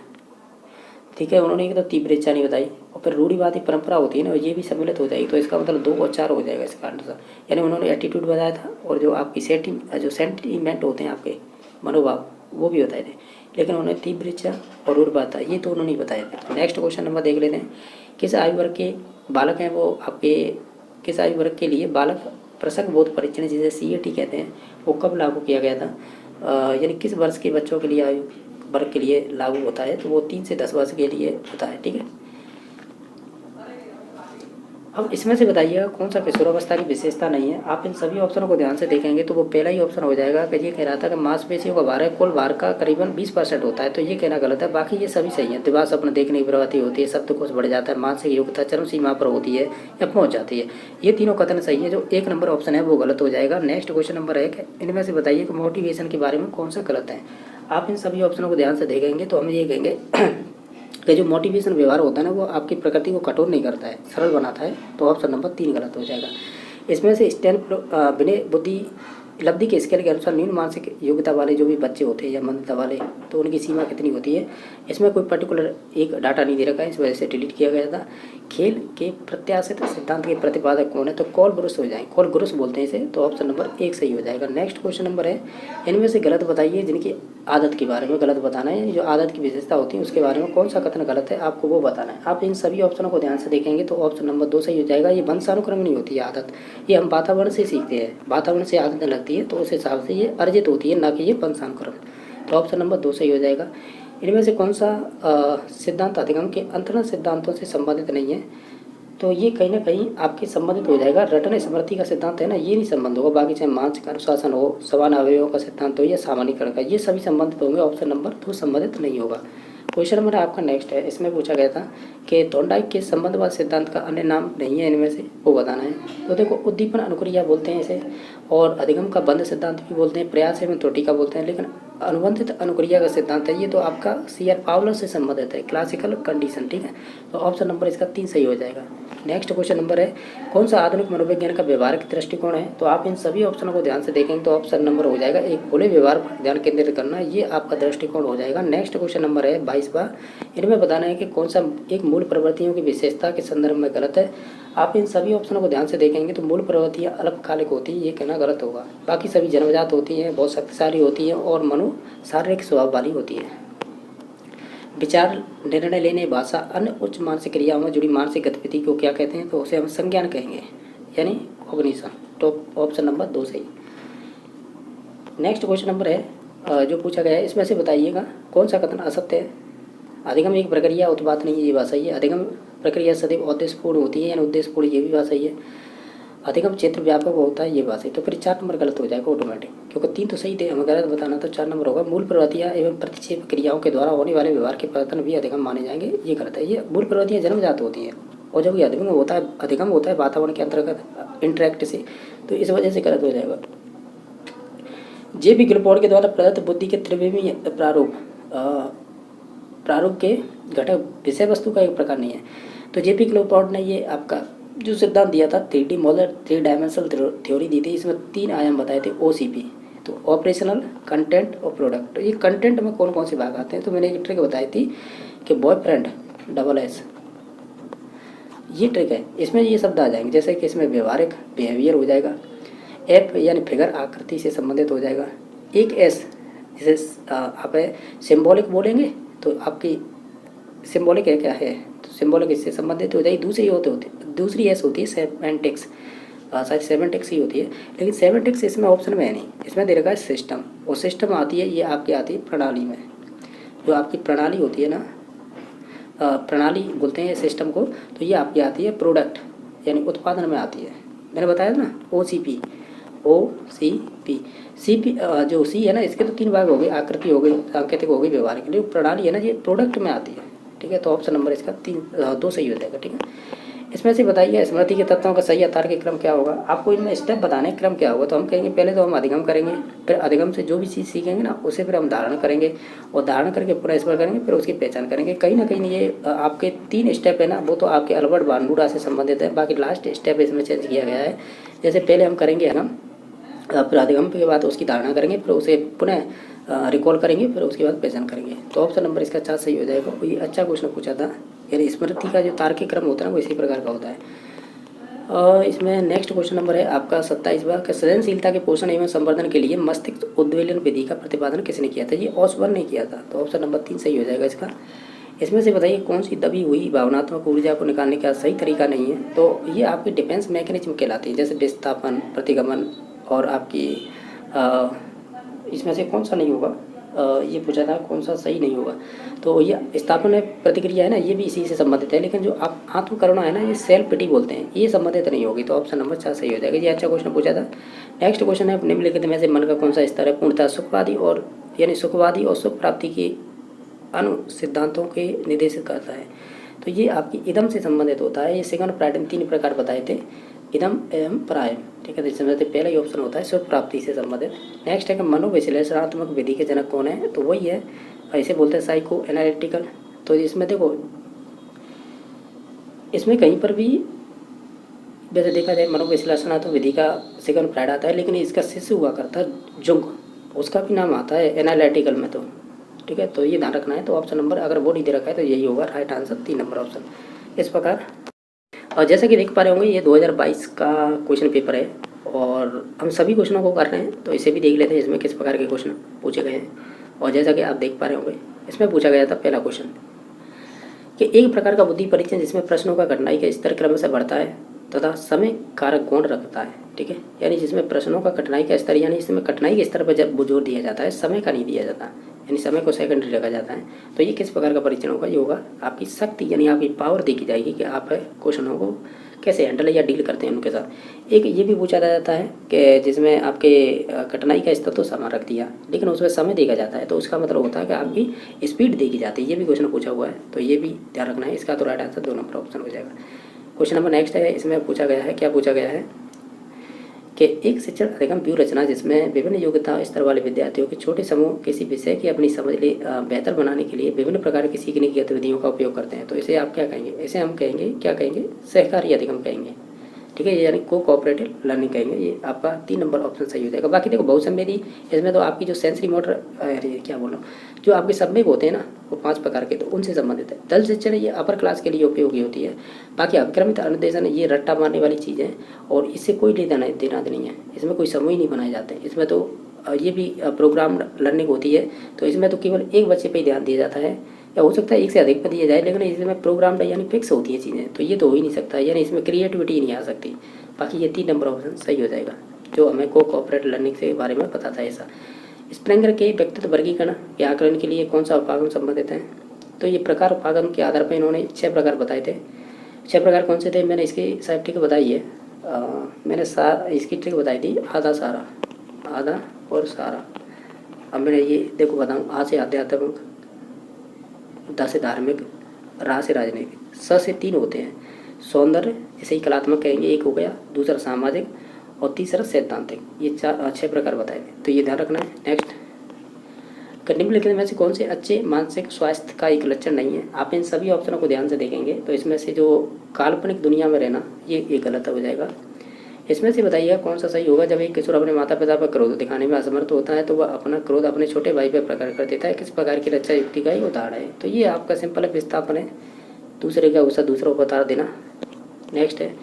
ठीक है, उन्होंने एक तो तीव्र इच्छा नहीं बताई, और फिर रूढ़िवादी परंपरा होती है ना, ये भी सम्मिलित हो जाएगी, तो इसका मतलब 2 और 4 हो जाएगा इसका आंसर। यानी उन्होंने एटीट्यूड बताया था, और जो आपकी सेंटीमेंट होते हैं आपके मनोभाव, वो भी बताए थे, लेकिन उन्होंने तीव्र इच्छा और रूढ़िवादिता ये तो उन्होंने बताए थे। नेक्स्ट क्वेश्चन नंबर देख लेते हैं, किस आयु वर्ग के बालक हैं वो आपके, किस आयु वर्ग के लिए बालक प्रसंग बोध परीक्षण जिसे CAT कहते हैं, वो कब लागू किया गया था, यानी किस वर्ष के बच्चों के लिए आयु वर्ग के लिए लागू होता है, तो वो 3 से 10 वर्ष के लिए होता है, ठीक है। अब इसमें से बताइएगा कौन सा किशोरावस्था की विशेषता नहीं है। आप इन सभी ऑप्शनों को ध्यान से देखेंगे तो वो पहला ही ऑप्शन हो जाएगा कि ये कह रहा था कि मांसपेशियों का भार है, कुल भार का करीबन 20% होता है, तो ये कहना गलत है, बाकी ये सभी सही है। दिमाग अपने देखने की प्रवृत्ति होती है, शब्दकोश बढ़ जाता है, मानसिक योग्यता चरम सीमा पर होती है या पहुंच जाती है, ये तीनों कथन सही है। जो 1 नंबर ऑप्शन है वो गलत हो जाएगा। नेक्स्ट क्वेश्चन नंबर 1 है, इनमें से बताइए कि मोटिवेशन के बारे में कौन सा गलत है। आप इन सभी ऑप्शनों को ध्यान से देखेंगे तो हम ये कहेंगे कि जो मोटिवेशन व्यवहार होता है ना, वो आपकी प्रकृति को कठोर नहीं करता है, सरल बनाता है, तो ऑप्शन नंबर 3 गलत हो जाएगा। इसमें से विनय बुद्धि उपलब्धि के स्केल के अनुसार न्यून मानसिक योग्यता वाले जो भी बच्चे होते हैं या मंदता वाले, तो उनकी सीमा कितनी होती है, इसमें कोई पर्टिकुलर एक डाटा नहीं दे रखा है, इस वजह से डिलीट किया गया था। खेल के प्रत्याशित सिद्धांत के प्रतिपादक कौन है, तो कॉल ब्रुस हो जाएंगे, कॉल ब्रुस बोलते हैं इसे, तो ऑप्शन नंबर 1 सही हो जाएगा। नेक्स्ट क्वेश्चन नंबर है, इनमें से गलत बताइए जिनकी आदत के बारे में गलत बताना है, जो आदत की विशेषता होती है उसके बारे में कौन सा कथन गलत है आपको वो बताना है। आप इन सभी ऑप्शनों को ध्यान से देखेंगे तो ऑप्शन नंबर 2 सही हो जाएगा। ये वंशानुक्रम नहीं होती है आदत, ये हम वातावरण से सीखते हैं, वातावरण से आदतें लगती है तो उस हिसाब से ये अर्जित होती है, ना कि ये वंशानुक्रम, तो ऑप्शन नंबर 2 सही हो जाएगा। इनमें से कौन सा सिद्धांत अधिगम के अंतरण सिद्धांतों से संबंधित नहीं है, तो ये कहीं ना कहीं आपके संबंधित हो जाएगा। रटन स्मृति का सिद्धांत है ना, ये नहीं संबंध होगा, बाकी चाहे मानसिक अनुशासन हो, समान अवयवों का सिद्धांत हो या सामान्यीकरण का, ये सभी संबंधित होंगे, ऑप्शन नंबर 2 संबंधित नहीं होगा। क्वेश्चन नंबर आपका नेक्स्ट है, इसमें पूछा गया था कि थॉर्नडाइक के संबंधवाद सिद्धांत का अन्य नाम नहीं है इनमें से, वो बताना है। तो देखो उद्दीपन अनुक्रिया बोलते हैं इसे, और अधिगम का बंध सिद्धांत भी बोलते हैं, प्रयास एवं त्रुटि का बोलते हैं, लेकिन अनुबंधित अनुक्रिया का सिद्धांत है ये तो आपका C.R. पावलर से संबंधित है, क्लासिकल कंडीशन, ठीक है, तो ऑप्शन नंबर इसका 3 सही हो जाएगा। नेक्स्ट क्वेश्चन नंबर है, कौन सा आधुनिक मनोविज्ञान का व्यवहारिक दृष्टिकोण है, तो आप इन सभी ऑप्शनों को ध्यान से देखेंगे तो ऑप्शन नंबर हो जाएगा एक खुले व्यवहार पर ध्यान केंद्रित करना, ये आपका दृष्टिकोण हो जाएगा। नेक्स्ट क्वेश्चन नंबर है 22वां, इनमें बताना है कि कौन सा एक मूल प्रवृत्तियों की विशेषता के संदर्भ में गलत है। आप इन सभी ऑप्शनों को ध्यान से देखेंगे तो मूल प्रवृत्तियाँ अल्पकालिक होती है, ये कहना गलत होगा। बाकी सभी जन्मजात होती हैं, बहुत शक्तिशाली होती हैं और मनो शारीरिक स्वभाव वाली होती है। विचार, निर्णय लेने, भाषा, अन्य उच्च मानसिक क्रियाओं में जुड़ी मानसिक गतिविधि को क्या कहते हैं, तो उसे हम संज्ञान कहेंगे, यानी कॉग्निशन। तो ऑप्शन नंबर 2 सही। नेक्स्ट क्वेश्चन नंबर है जो पूछा गया है, इसमें से बताइएगा कौन सा कथन असत्य है। अधिगम एक प्रक्रिया, उत्पाद नहीं है, ये बात सही है। अधिगम प्रक्रिया सदैव उद्देश्यपूर्ण होती है, यानी उद्देश्यपूर्ण, ये भी बात सही है। अधिगम क्षेत्र व्यापक होता है, ये बात सही। तो फिर 4 नंबर गलत हो जाएगा ऑटोमेटिक, क्योंकि 3 तो सही थे, हमें गलत बताना तो 4 नंबर होगा। मूल प्रवृत्तियाँ एवं प्रतिक्षेप क्रियाओं के द्वारा होने वाले व्यवहार के परिवर्तन भी अधिगम माने जाएंगे, ये गलत है। ये मूल प्रवृत्तियाँ जन्मजात होती हैं और जब ये अधिगम होता है वातावरण के अंतर्गत इंटरेक्ट से, तो इस वजह से गलत हो जाएगा। जे.पी. क्लिफोर्ड के द्वारा प्रदत्त बुद्धि के त्रिविमीय प्रारूप के घटक विषय वस्तु का एक प्रकार नहीं है। तो जे.पी. क्लिफोर्ड ने ये आपका जो सिद्धांत दिया था 3D मॉडल 3 डायमेंशनल थ्योरी दी थी, इसमें 3 आयाम बताए थे, OCP। तो ऑपरेशनल, कंटेंट और प्रोडक्ट। तो ये कंटेंट में कौन कौन से भाग आते हैं, तो मैंने एक ट्रिक बताई थी कि बॉयफ्रेंड SS, ये ट्रिक है। इसमें ये शब्द आ जाएंगे, जैसे कि इसमें व्यवहारिक, बिहेवियर हो जाएगा। F यानी फिगर, आकृति से संबंधित हो जाएगा। एक S जैसे आप सिम्बॉलिक बोलेंगे तो आपकी सिम्बॉलिक है क्या है, तो सिम्बॉलिक इससे संबंधित हो जाएगी। दूसरी S होती है सेमेंटिक्स, शायद सेमेंटिक्स ही होती है, लेकिन सेमेंटिक्स इसमें ऑप्शन में है नहीं, इसमें दे रखा है सिस्टम। और सिस्टम आती है, ये आपकी आती है प्रणाली में, जो आपकी प्रणाली होती है ना, प्रणाली बोलते हैं सिस्टम को, तो ये आपकी आती है प्रोडक्ट, यानी उत्पादन में आती है। मैंने बताया ना OCP। CP जो C है ना, इसके तो 3 भाग हो गए, आकृति हो गई, सांकेतिक हो गई, व्यवहारिक। लिए प्रणाली है ना, ये प्रोडक्ट में आती है, ठीक है। तो ऑप्शन नंबर इसका 2 सही हो जाएगा, ठीक है। इसमें से बताइए स्मृति के तत्वों का सही आधार के क्रम क्या होगा। आपको इनमें स्टेप बताने क्रम क्या होगा, तो हम कहेंगे पहले तो हम अधिगम करेंगे, फिर अधिगम से जो भी चीज़ सीखेंगे ना उसे फिर हम धारण करेंगे, और धारण करके पुनः स्मरण करेंगे, फिर उसकी पहचान करेंगे। कहीं ना कहीं ये आपके 3 स्टेप है ना, वो तो आपके अल्बर्ट बांडुरा से संबंधित है। बाकी लास्ट स्टेप इसमें चेंज किया गया है, जैसे पहले हम करेंगे अधिगम, फिर अधिगम के बाद उसकी धारणा करेंगे, फिर उसे पुनः रिकॉल करेंगे, फिर उसके बाद पहचान करेंगे। तो ऑप्शन नंबर इसका 4 सही हो जाएगा। ये अच्छा क्वेश्चन पूछा था, यानी स्मृति का जो तार्किक क्रम होता है ना, वो इसी प्रकार का होता है। इसमें नेक्स्ट क्वेश्चन नंबर है आपका 27वां कि सृजनशीलता के पोषण एवं संवर्धन के लिए मस्तिष्क उद्वेलन विधि का प्रतिपादन किसने किया था। ये ओसबर्न ने किया था। तो ऑप्शन नंबर 3 सही हो जाएगा इसका। इसमें से बताइए कौन सी दबी हुई भावनात्मक ऊर्जा को निकालने का सही तरीका नहीं है। तो ये आपकी डिफेंस मैकेनिज्म कहलाती है, जैसे विस्थापन, प्रतिगमन और आपकी इसमें से कौन सा नहीं होगा, ये पूछा था कौन सा सही नहीं होगा। तो ये स्थापन प्रतिक्रिया है ना, ये भी इसी से संबंधित है, लेकिन जो आप आत्मकरुणा है ना, ये सेल्फ पिटी बोलते हैं, ये संबंधित नहीं होगी। तो ऑप्शन नंबर 4 सही हो जाएगा। ये अच्छा क्वेश्चन पूछा था। नेक्स्ट क्वेश्चन है निम्नलिखित में से मन का कौन सा स्तर है पूर्णतः सुखवादी और यानी सुखवादी और सुख प्राप्ति की अनु सिद्धांतों के निर्देशित करता है। तो ये आपकी इदम से संबंधित होता है। ये सिगमंड फ्रायड ने 3 प्रकार बताए थे, इदम एवं प्रायम, ठीक है। तो पहला ही ऑप्शन होता है सुख प्राप्ति से संबंधित। नेक्स्ट है कि मनोविश्लेषणात्मक विधि के जनक कौन है, तो वही है, ऐसे बोलते हैं साइको एनालिटिकल। तो इसमें देखो, इसमें कहीं पर भी वैसे देखा जाए मनोविश्लेषणात्मक विधि का सिगमंड फ्रायड आता है, लेकिन इसका शिष्य हुआ करता जुंग, उसका भी नाम आता है एनालिटिकल में, तो ठीक है। तो ये ध्यान रखना है। तो ऑप्शन नंबर अगर वो नहीं दे रखा है तो यही होगा राइट आंसर, 3 नंबर ऑप्शन इस प्रकार। और जैसा कि देख पा रहे होंगे ये 2022 का क्वेश्चन पेपर है और हम सभी क्वेश्चनों को कर रहे हैं, तो इसे भी देख लेते हैं इसमें किस प्रकार के क्वेश्चन पूछे गए हैं। और जैसा कि आप देख पा रहे होंगे इसमें पूछा गया था पहला क्वेश्चन कि एक प्रकार का बुद्धि परीक्षण जिसमें प्रश्नों का कठिनाई का स्तर क्रमशः बढ़ता है तथा समय कारक गौण रखता है, ठीक है। यानी जिसमें प्रश्नों का कठिनाई का स्तर, यानी इसमें कठिनाई के स्तर पर जब जोर दिया जाता है, समय का नहीं दिया जाता, यानी समय को सेकेंडरी रखा जाता है। तो ये किस प्रकार का परीक्षण होगा, ये होगा आपकी शक्ति, यानी आपकी पावर देखी जाएगी कि आप क्वेश्चनों को कैसे हैंडल या डील करते हैं उनके साथ। एक ये भी पूछा जाता है कि जिसमें आपके कठिनाई का स्तर तो समान रख दिया, लेकिन उसमें समय देखा जाता है, तो उसका मतलब होता है कि आपकी स्पीड देखी जाती है। ये भी क्वेश्चन पूछा हुआ है, तो ये भी ध्यान रखना है। इसका तो राइट आंसर 2 नंबर ऑप्शन हो जाएगा। क्वेश्चन नंबर नेक्स्ट है, इसमें पूछा गया है, क्या पूछा गया है कि एक शिक्षण अधिगम व्यू रचना जिसमें विभिन्न योग्यता स्तर वाले विद्यार्थियों के छोटे समूह किसी विषय की अपनी समझ बेहतर बनाने के लिए विभिन्न प्रकार की सीखने की गतिविधियों का उपयोग करते हैं। तो इसे आप क्या कहेंगे, इसे हम कहेंगे क्या कहेंगे, सहकारी अधिगम कहेंगे। ठीक है, यानी को कोऑपरेटिव लर्निंग कहेंगे। ये आपका 3 नंबर ऑप्शन सही हो जाएगा। बाकी देखो बहुसंवेदी, इसमें तो आपकी जो सेंसरी मोटर, अरे क्या बोल रहा हूँ, जो आपके संवेग होते हैं ना वो 5 प्रकार के, तो उनसे संबंधित है। दल शिक्षण ये अपर क्लास के लिए उपयोगी होती है। बाकी अभिक्रमित अनुदेशन ये रट्टा मारने वाली चीज़ है और इससे कोई लेना देना नहीं है, इसमें कोई समूह ही नहीं बनाए जाते। इसमें तो ये भी प्रोग्राम लर्निंग होती है, तो इसमें तो केवल एक बच्चे पे ही ध्यान दिया जाता है, या हो सकता है एक से अधिक पर दिया जाए, लेकिन इसमें प्रोग्राम यानी फिक्स होती है चीज़ें, तो ये तो हो ही नहीं सकता, यानी इसमें क्रिएटिविटी नहीं आ सकती। बाकी ये 3 नंबर ऑप्शन सही हो जाएगा, जो हमें को कोऑपरेटिव लर्निंग के बारे में पता था ऐसा। स्प्रेंगर के व्यक्तित्व वर्गीकरण के आकलन के लिए कौन सा उपागम संबंधित है? तो ये प्रकार उपागम के आधार पर इन्होंने 6 प्रकार बताए थे। 6 प्रकार कौन से थे? मैंने इसकी शायद ट्रिक बताई है, मैंने इसकी ट्रिक बताई थी, आधा सारा, आधा और सारा। अब मैंने ये देखो बताऊँ, आ से आध्यात्मिक, द से धार्मिक, रा से राजनीतिक, स से 3 होते हैं, सौंदर्य इसे ही कलात्मक कहेंगे, एक हो गया, दूसरा सामाजिक और तीसरा सैद्धांतिक। ये 6 प्रकार बताए थे, तो ये ध्यान रखना है। नेक्स्ट, निम्नलिखित में से कौन से अच्छे मानसिक स्वास्थ्य का एक लक्षण नहीं है? आप इन सभी ऑप्शनों को ध्यान से देखेंगे तो इसमें से जो काल्पनिक दुनिया में रहना ये गलत हो जाएगा। इसमें से बताइएगा कौन सा सही होगा? जब एक किशोर अपने माता पिता पर क्रोध दिखाने में असमर्थ होता है तो वह अपना क्रोध अपने छोटे भाई पर प्रकट कर देता है। किस प्रकार की रक्षा युक्ति का ही उदाहरण है? तो ये आपका सिंपल विस्थापन है, दूसरे का गुस्सा दूसरों को बता देना। नेक्स्ट है,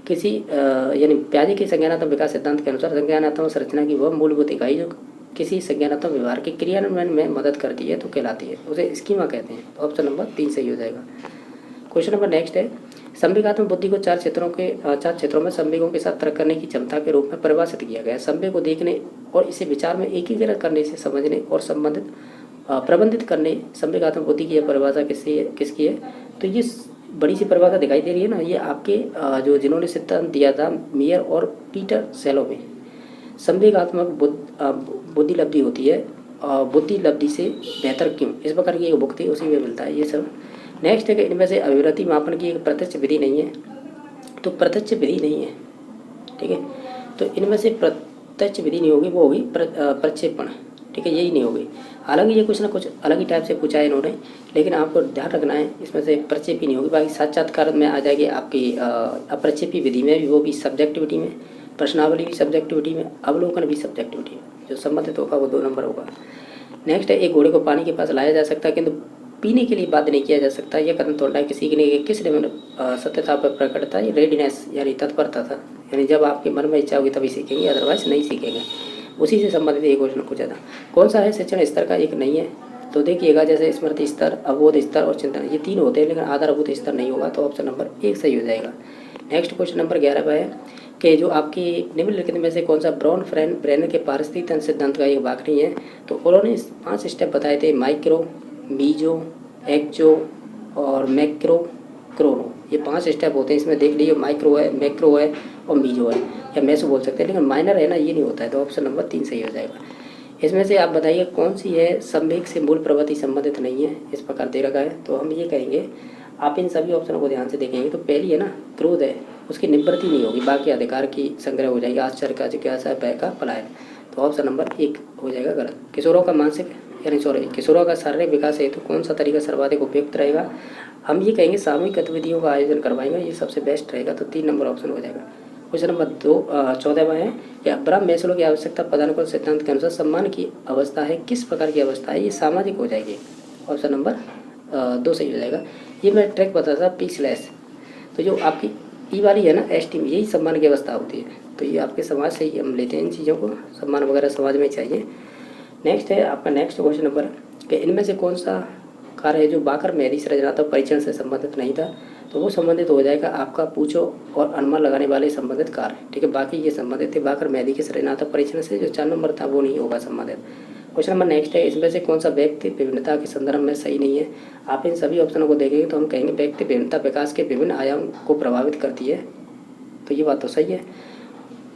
किसी यानी प्याजे के संज्ञानात्मक विकास सिद्धांत के अनुसार संज्ञानात्मक संरचना की वह मूलभूत इकाई जो किसी संज्ञानात्मक व्यवहार के क्रियान्वयन में मदद करती है तो कहलाती है, उसे स्कीमा कहते हैं। तो ऑप्शन नंबर 3 सही हो जाएगा। क्वेश्चन नंबर नेक्स्ट है, संवेगात्मक बुद्धि को 4 क्षेत्रों में संवेगों के साथ तर्क करने की क्षमता के रूप में परिभाषित किया गया है। संवेग को देखने और इसे विचार में एकीकृत करने से समझने और संबंधित प्रबंधित करने संवेगात्मक बुद्धि की यह परिभाषा किसकी है? तो ये बड़ी सी परिभाषा दिखाई दे रही है ना, ये आपके जो जिन्होंने सिद्धांत दिया था मेयर और पीटर सेलोवे। संवेगात्मक बुद्धि लब्धि होती है, बुद्धि लब्धि से बेहतर क्यों, इस प्रकार की एक बुक थी, उसी में मिलता है ये सब। नेक्स्ट है कि इनमें से अभिवृत्ति मापन की एक प्रत्यक्ष विधि नहीं है, तो प्रत्यक्ष विधि नहीं है, ठीक है, तो इनमें से प्रत्यक्ष विधि नहीं होगी, वो होगी प्रक्षेपण, ठीक है, यही नहीं होगी। हालांकि ये कुछ ना कुछ अलग ही टाइप से पूछा है इन्होंने, लेकिन आपको ध्यान रखना है इसमें से प्रक्षेपी नहीं होगी। बाकी साक्षात्कार में आ जाएगी आपकी अप्रक्षेपी विधि में भी, वो भी सब्जेक्टिविटी में, प्रश्नावली भी सब्जेक्टिविटी में, अवलोकन भी सब्जेक्टिविटी में, जो संबंधित होगा वो 2 नंबर होगा। नेक्स्ट है, एक घोड़े को पानी के पास लाया जा सकता है किंतु पीने के लिए बाध्य नहीं किया जा सकता, यह कथन तोड़ना है कि सीखने के किस सत्यता पर प्रकटता है? रेडीनेस यानी तत्परता था, यानी जब आपके मन में इच्छा होगी तभी सीखेंगे, अदरवाइज नहीं सीखेंगे। उसी से संबंधित एक क्वेश्चन पूछा था, कौन सा है शिक्षण स्तर का एक नहीं है? तो देखिएगा, जैसे स्मृति स्तर, अवबोध स्तर और चिंतन, ये 3 होते हैं, लेकिन आधारभूत स्तर नहीं होगा, तो ऑप्शन नंबर 1 सही हो जाएगा। नेक्स्ट क्वेश्चन नंबर 11 पर है कि जो आपकी निम्नलिखित में से कौन सा ब्रेनर के पारिस्थितिक तंत्र सिद्धांत का एक भाग नहीं है? तो उन्होंने 5 स्टेप बताए थे, माइक्रो, मीजो, एक्जो और मैक्रो, क्रोनो, ये 5 स्टेप होते हैं। इसमें देख लीजिए, माइक्रो है, मैक्रो है और मीजो है, या मैसो बोल सकते हैं, लेकिन माइनर है ना, ये नहीं होता है, तो ऑप्शन नंबर 3 सही हो जाएगा। इसमें से आप बताइए कौन सी है संवेग से मूल प्रवृत्ति संबंधित नहीं है, इस प्रकार दे रखा है, तो हम ये कहेंगे, आप इन सभी ऑप्शनों को ध्यान से देखेंगे तो पहली है ना, क्रोध है, उसकी निवृत्ति नहीं होगी, बाकी अधिकार की संग्रह हो जाएगी, आश्चर्य का जिज्ञासा, भय का पलायन, तो ऑप्शन नंबर 1 हो जाएगा गलत। किशोरों का मानसिक किशोरों का शारीरिक विकास हेतु कौन सा तरीका सर्वाधिक उपयुक्त रहेगा? हम ये कहेंगे सामूहिक गतिविधियों का आयोजन करवाएंगे, ये सबसे बेस्ट रहेगा, तो 3 नंबर ऑप्शन हो जाएगा। क्वेश्चन नंबर 14वां है कि अब्राहम मैस्लो की आवश्यकता पदानुक्रम सिद्धांत के अनुसार सम्मान की अवस्था है, किस प्रकार की अवस्था है? ये सामाजिक हो जाएगी, ऑप्शन नंबर 2 सही हो जाएगा। ये मैं ट्रैक बता था पीसलेस, तो जो आपकी ई वाली है ना, एस्टीम, यही सम्मान की अवस्था होती है, तो ये आपके समाज से ही हम लेते हैं इन चीज़ों को, सम्मान वगैरह समाज में चाहिए। नेक्स्ट है आपका नेक्स्ट क्वेश्चन नंबर कि इनमें से कौन सा कार्य है जो बाकर मेहदी सृजनात्मक परीक्षण से संबंधित नहीं था? तो वो संबंधित हो जाएगा आपका पूछो और अनुमान लगाने वाले संबंधित कार्य, ठीक है, बाकी ये संबंधित थे बाकर मेहदी के सृजनात्मक परीक्षण से, जो 4 नंबर था वो नहीं होगा संबंधित। क्वेश्चन नंबर नेक्स्ट है, इसमें से कौन सा व्यक्ति विभिन्नता के संदर्भ में सही नहीं है? आप इन सभी ऑप्शनों को देखेंगे तो हम कहेंगे व्यक्ति विभिन्नता विकास के विभिन्न आयाम को प्रभावित करती है, तो ये बात तो सही है,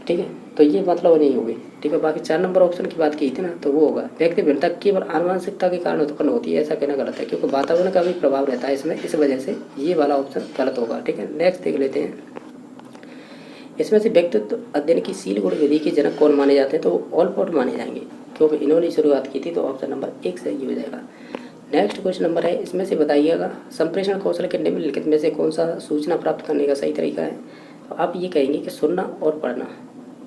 ठीक है, तो ये मतलब नहीं होगी, ठीक है। बाकी 4 नंबर ऑप्शन की बात की थी ना, तो वो होगा व्यक्ति भिन्नता केवल आनुवंशिकता के कारण उत्पन्न होती है, ऐसा कहना गलत है, क्योंकि वातावरण का भी प्रभाव रहता है इसमें, इस वजह से ये वाला ऑप्शन गलत होगा, ठीक है। नेक्स्ट देख लेते हैं, इसमें से व्यक्तित्व अध्ययन की सील गुण विधि के जनक कौन माने जाते हैं? तो ऑलपोर्ट माने जाएंगे, क्योंकि इन्होंने शुरुआत की थी, तो ऑप्शन नंबर 1 सही हो जाएगा। नेक्स्ट क्वेश्चन नंबर है, इसमें से बताइएगा संप्रेषण कौशल के निम्नलिखित में से कौन सा सूचना प्राप्त करने का सही तरीका है? आप ये कहेंगे कि सुनना और पढ़ना,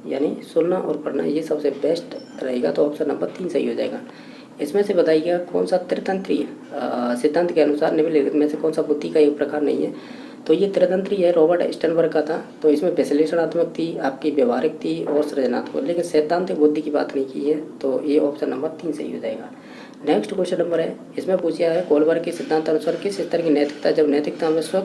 यानी सुनना और पढ़ना ये सबसे बेस्ट रहेगा, तो ऑप्शन नंबर 3 सही हो जाएगा। इसमें से बताइएगा कौन सा त्रितंत्रीय सिद्धांत के अनुसार निम्नलिखित में से कौन सा बुद्धि का एक प्रकार नहीं है। तो ये त्रितंत्रीय है, रॉबर्ट स्टर्नबर्ग का था। तो इसमें विश्लेषणात्मक थी, आपकी व्यवहारिक थी और सृजनात्मक, लेकिन सैद्धांतिक बुद्धि की बात नहीं की है। तो ये ऑप्शन नंबर 3 सही हो जाएगा। नेक्स्ट क्वेश्चन नंबर है, इसमें पूछा है कोलबर्ग के सिद्धांत अनुसार किस स्तर की नैतिकता, जब नैतिकता में स्व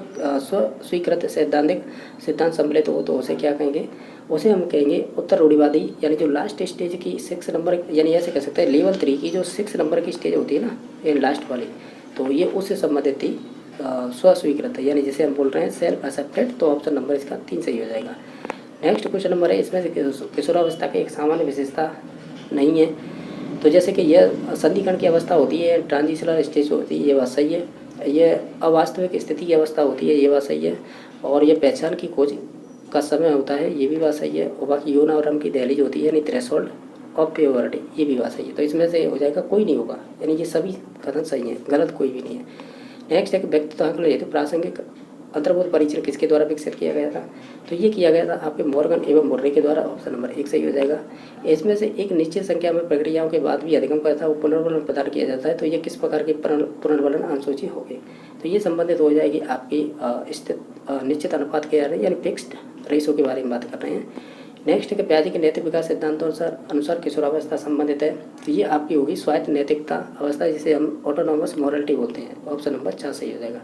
स्वीकृत सैद्धांतिक सिद्धांत सम्मिलित हो तो उसे क्या कहेंगे। उसे हम कहेंगे उत्तर रूढ़िवादी, यानी जो लास्ट स्टेज की 6 नंबर, यानी ऐसे कह सकते हैं लेवल 3 की जो 6 नंबर की स्टेज होती है ना, ये लास्ट वाली, तो ये उससे संबंधित थी स्वस्वीकृत, यानी जिसे हम बोल रहे हैं सेल्फ एक्सेप्टेड। तो ऑप्शन नंबर इसका 3 सही हो जाएगा। नेक्स्ट क्वेश्चन नंबर है, इसमें से किशोरावस्था की एक सामान्य विशेषता नहीं है। तो जैसे कि यह संधिकरण की अवस्था होती है, ट्रांजिशनल स्टेज होती है, ये बात सही है। ये अवास्तविक स्थिति की अवस्था होती है, ये बात सही है। और ये पहचान की खोज का समय होता है, ये भी बात सही है। और बाकी यौन आरंभ की दहलीज होती है, यानी थ्रेशोल्ड ऑफ प्योरिटी, ये भी बात सही है। तो इसमें से हो जाएगा कोई नहीं होगा, यानी ये सभी कथन सही हैं, गलत कोई भी नहीं है। नेक्स्ट है व्यक्तित्व आकलन हेतु प्रासंगिक अंतर्बोध परीक्षण किसके द्वारा विकसित किया गया था। तो ये किया गया था आपके मॉर्गन एवं मुर्रे के द्वारा। ऑप्शन नंबर 1 सही हो जाएगा। इसमें से एक निश्चित संख्या में प्रक्रियाओं के बाद भी अधिगम करता है वो पुनर्वलन प्रदान किया जाता है। तो ये किस प्रकार की पुनर्वलन अनुसूची होगी। तो ये संबंधित हो जाएगी आपकी निश्चित अनुपात के यानी फिक्स्ड रेशो के बारे में बात कर रहे हैं। नेक्स्ट है प्याजे के नैतिक विकास सिद्धांतों अनुसार किशोरावस्था संबंधित है। तो ये आपकी होगी स्वायत्त नैतिकता अवस्था, जिसे हम ऑटोनॉमस मॉरलिटी बोलते हैं। ऑप्शन नंबर 4 सही हो जाएगा।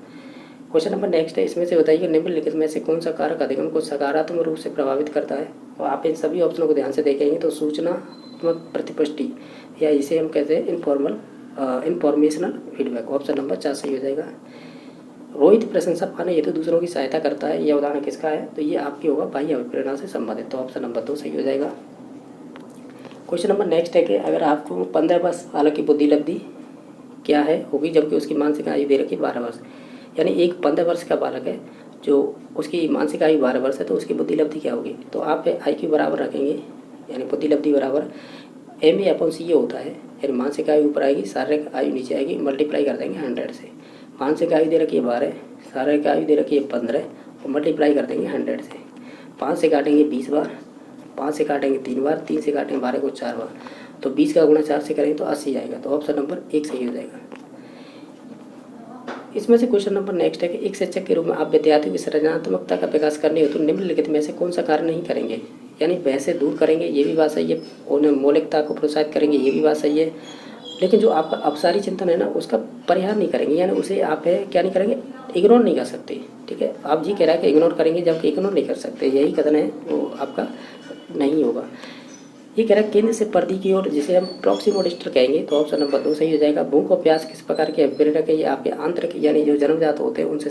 क्वेश्चन नंबर नेक्स्ट है, इसमें से बताइए निम्नलिखित में से कौन सा कारक अधिगम को सकारात्मक रूप से प्रभावित करता है। और आप इन सभी ऑप्शनों को ध्यान से देखेंगे तो सूचनात्मक प्रतिपुष्टि, या इसे हम कहते हैं इंफॉर्मेशनल फीडबैक। ऑप्शन नंबर 4 सही हो जाएगा। रोहित प्रशंसा पाने हेतु दूसरों की सहायता करता है, यह उदाहरण किसका है। तो ये आपकी होगा बाह्य अभिप्रेरणा से संबंधित। तो ऑप्शन नंबर 2 सही हो जाएगा। क्वेश्चन नंबर नेक्स्ट है कि अगर आपको 15 वर्ष बालक की बुद्धि लब्धि क्या है होगी, जबकि उसकी मानसिक आयु दे रखी 12 वर्ष, यानी एक 15 वर्ष का बालक है जो उसकी मानसिक आयु 12 वर्ष है, तो उसकी बुद्धि लब्धि क्या होगी। तो आप IQ बराबर रखेंगे, यानी बुद्धि लब्धि बराबर MA/CA होता है, यानी मानसिक आयु ऊपर आएगी, शारीरिक आयु नीचे आएगी, मल्टीप्लाई कर देंगे 100 से। मानसिक आयु दे रखी है 12, शारीरिक आयु दे रखी है 15 और मल्टीप्लाई कर देंगे 100 से। 5 से काटेंगे 20 बार, 5 से काटेंगे 3 बार, 3 से काटेंगे 12 को 4 बार, तो 20 का गुणा 4 से करेंगे तो 80 आएगा। तो ऑप्शन नंबर 1 सही हो जाएगा। इसमें से क्वेश्चन नंबर नेक्स्ट है कि एक शिक्षक के रूप में आप विद्यार्थियों की सृजनात्मकता का विकास करने हेतु निम्नलिखित में से कौन सा कार्य नहीं करेंगे। यानी बहस से दूर करेंगे, ये भी बात सही है। उन्हें मौलिकता को प्रोत्साहित करेंगे, ये भी बात सही है। लेकिन जो आपका अपसारी चिंतन है ना, उसका परिहार नहीं करेंगे, यानी उसे आप है क्या नहीं करेंगे, इग्नोर नहीं कर सकते। ठीक है, आप जी कह रहा है कि इग्नोर करेंगे, जबकि इग्नोर नहीं कर सकते, यही कथन है वो आपका नहीं होगा। ये कह रहा है केंद्र से परिधि की ओर, जिसे हम प्रॉक्सिमोडिस्टर कहेंगे। तो ऑप्शन नंबर 2 सही हो जाएगा। भूख और प्यास किस प्रकार के प्रेरक है, ये आपके आंतरिक यानी जो जन्मजात होते हैं उनसे